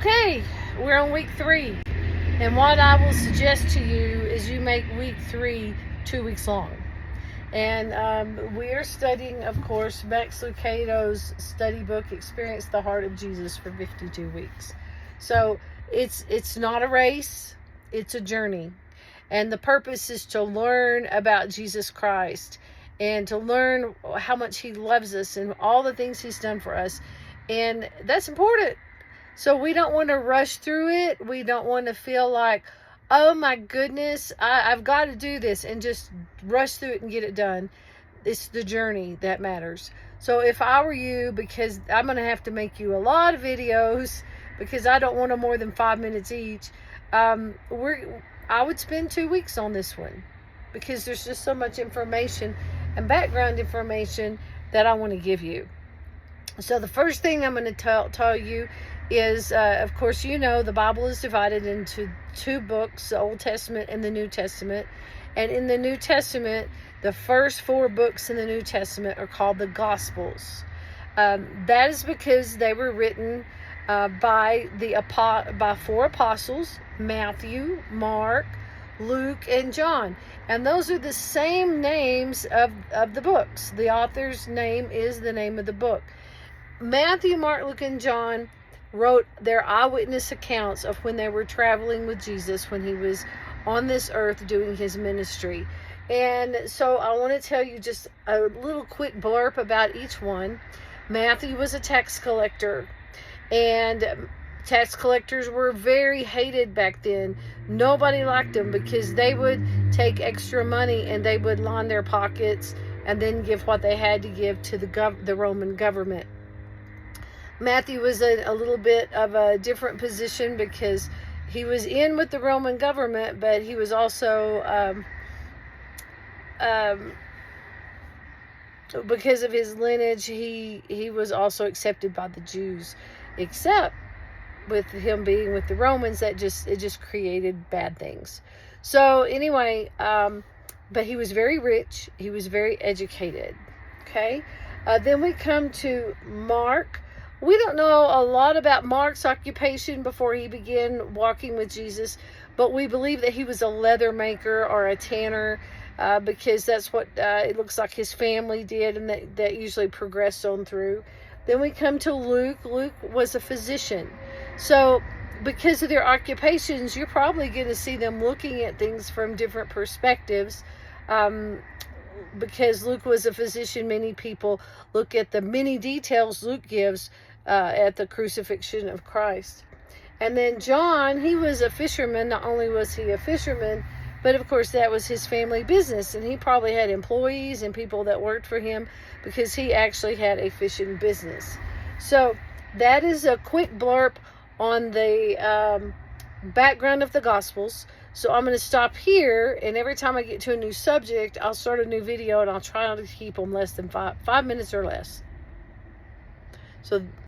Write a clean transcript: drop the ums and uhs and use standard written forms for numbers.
Okay, we're on week 3. And what I will suggest to you is you make week 3 2 weeks long. And we are studying, of course, Max Lucado's study book, Experience the Heart of Jesus, for 52 weeks. So it's not a race, it's a journey. And the purpose is to learn about Jesus Christ and to learn how much he loves us and all the things he's done for us. And that's important. So we don't want to rush through it. We don't want to feel like, oh my goodness, I've got to do this and just rush through it and get it done. It's the journey that matters. So if I were you, because I'm going to have to make you a lot of videos because I don't want them more than 5 minutes each, I would spend 2 weeks on this one because there's just so much information and background information that I want to give you. So the first thing I'm going to tell you is, of course, you know, the Bible is divided into 2 books, the Old Testament and the New Testament. And in the New Testament, the first 4 books in the New Testament are called the Gospels. That is because they were written by 4 apostles, Matthew, Mark, Luke, and John. And those are the same names of the books. The author's name is the name of the book. Matthew, Mark, Luke, and John wrote their eyewitness accounts of when they were traveling with Jesus when he was on this earth doing his ministry. And so I want to tell you just a little quick blurb about each one. Matthew was a tax collector, and tax collectors were very hated back then. Nobody liked them because they would take extra money and they would line their pockets and then give what they had to give to the Roman government. Matthew was a little bit of a different position because he was in with the Roman government, but he was also, because of his lineage, he was also accepted by the Jews, except with him being with the Romans, it just created bad things. So anyway, but he was very rich. He was very educated. Okay. Then we come to Mark. We don't know a lot about Mark's occupation before he began walking with Jesus, but we believe that he was a leather maker or a tanner, because that's what it looks like his family did, and that usually progressed on through. Then we come to Luke. Luke was a physician. So because of their occupations, you're probably going to see them looking at things from different perspectives. Because Luke was a physician, many people look at the many details Luke gives at the crucifixion of Christ. And then John, he was a fisherman. Not only was he a fisherman, but of course that was his family business, and he probably had employees and people that worked for him because he actually had a fishing business. So that is a quick blurb on the background of the Gospels. So I'm going to stop here, and every time I get to a new subject, I'll start a new video, and I'll try to keep them less than 5 minutes or less. So